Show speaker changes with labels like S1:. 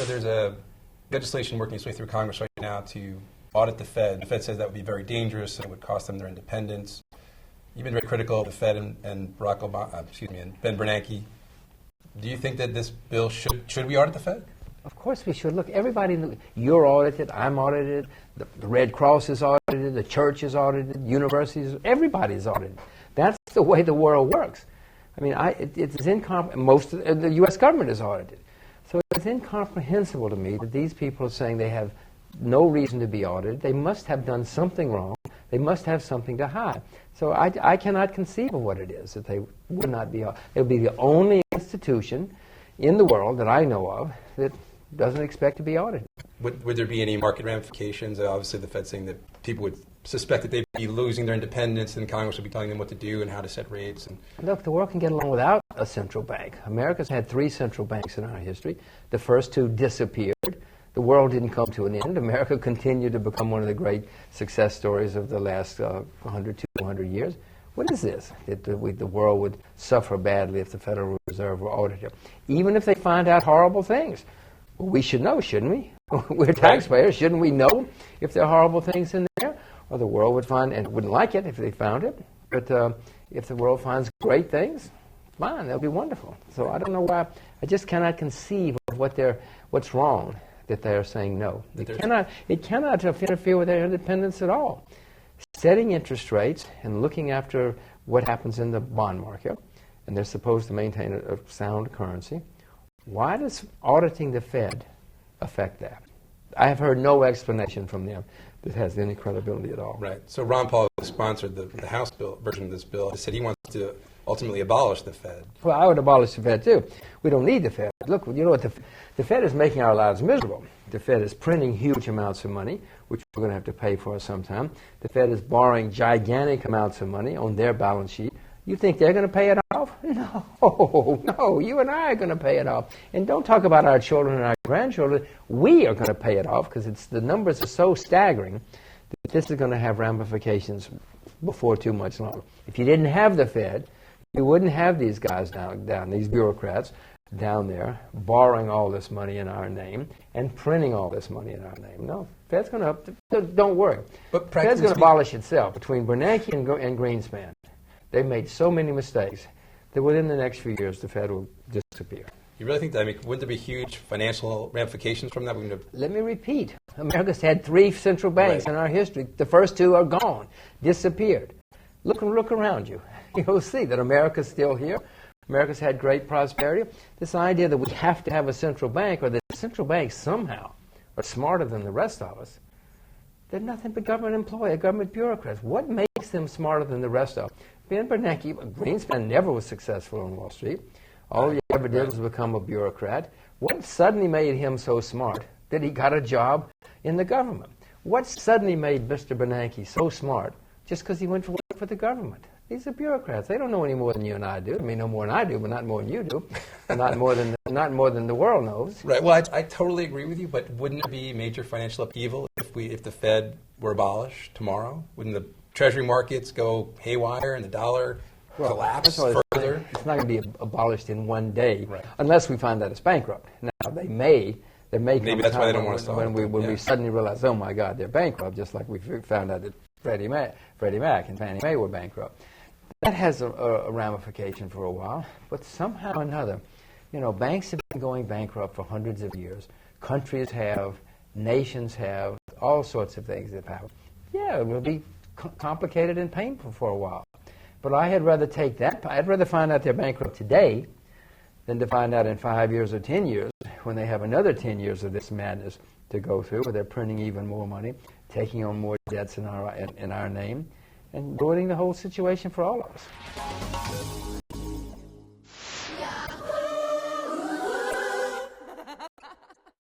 S1: there's a legislation working its way through Congress right now to audit the Fed. The Fed says that would be very dangerous and it would cost them their independence. You've been very critical of the Fed and Barack Obama, and Ben Bernanke. Do you think that this bill should we audit the Fed?
S2: Of course we should. Look, everybody, you're audited, I'm audited, the Red Cross is audited, the church is audited, universities, everybody's audited. That's the way the world works. I mean, most of the U.S. government is audited. So it's incomprehensible to me that these people are saying they have no reason to be audited. They must have done something wrong. They must have something to hide. So I cannot conceive of what it is that they would not be audited. It would be the only institution in the world that I know of that doesn't expect to be audited.
S1: Would there be any market ramifications? Obviously, the Fed's saying that people would suspect that they'd be losing their independence and Congress would be telling them what to do and how to set rates. And
S2: look, the world can get along without a central bank. America's had 3 central banks in our history. The first 2 disappeared. The world didn't come to an end. America continued to become one of the great success stories of the last 100, 200 years. What is this? That the world would suffer badly if the Federal Reserve were audited. Even if they find out horrible things. Well, we should know, shouldn't we? We're taxpayers. Shouldn't we know if there are horrible things in there? Or the world would find, and wouldn't like it if they found it. But if the world finds great things, fine, that'll be wonderful. So I don't know why. I just cannot conceive of what's wrong that they are saying no. It cannot interfere with their independence at all. Setting interest rates and looking after what happens in the bond market, and they're supposed to maintain a sound currency. Why does auditing the Fed affect that? I have heard no explanation from them that has any credibility at all.
S1: Right. So Ron Paul sponsored the House bill version of this bill. He said he wants to ultimately abolish the Fed.
S2: Well, I would abolish the Fed too. We don't need the Fed. Look, you know what? The Fed is making our lives miserable. The Fed is printing huge amounts of money, which we're going to have to pay for sometime. The Fed is borrowing gigantic amounts of money on their balance sheet. You think they're going to pay it off? No, you and I are going to pay it off. And don't talk about our children and our grandchildren. We are going to pay it off because the numbers are so staggering that this is going to have ramifications before too much longer. If you didn't have the Fed, you wouldn't have these guys down, these bureaucrats down there borrowing all this money in our name and printing all this money in our name. No, Fed's going to, don't worry.
S1: But
S2: Fed's going to abolish itself. Between Bernanke and Greenspan, they've made so many mistakes that within the next few years the Fed will disappear.
S1: You really think that? I mean, wouldn't there be huge financial ramifications from that?
S2: Let me repeat. America's had 3 central banks in our history. The first 2 are gone, disappeared. Look around you. You'll see that America's still here. America's had great prosperity. This idea that we have to have a central bank or that central banks somehow are smarter than the rest of us, they're nothing but government employees, government bureaucrats. What makes them smarter than the rest of us? Ben Bernanke, Greenspan never was successful on Wall Street. All he ever did was become a bureaucrat. What suddenly made him so smart that he got a job in the government? What suddenly made Mr. Bernanke so smart just because he went to work for the government? These are bureaucrats. They don't know any more than you and I do. I mean, no more than I do, but not more than you do. And not more than the world knows.
S1: Right. Well, I totally agree with you, but wouldn't it be major financial upheaval if the Fed were abolished tomorrow? Wouldn't the Treasury markets go haywire and the dollar collapse further?
S2: It's not going to be abolished in one day, unless we find that it's bankrupt. Now, they may
S1: maybe that's why they don't want to solve
S2: when we suddenly realize, oh my God, they're bankrupt, just like we found out that Freddie Mac and Fannie Mae were bankrupt. That has a ramification for a while, but somehow or another, banks have been going bankrupt for hundreds of years. Countries have, nations have, all sorts of things have happened. Yeah, it will be complicated and painful for a while. But I'd rather take that. I'd rather find out they're bankrupt today than to find out in 5 years or 10 years when they have another 10 years of this madness to go through, where they're printing even more money, taking on more debts in our name, and ruining the whole situation for all of us.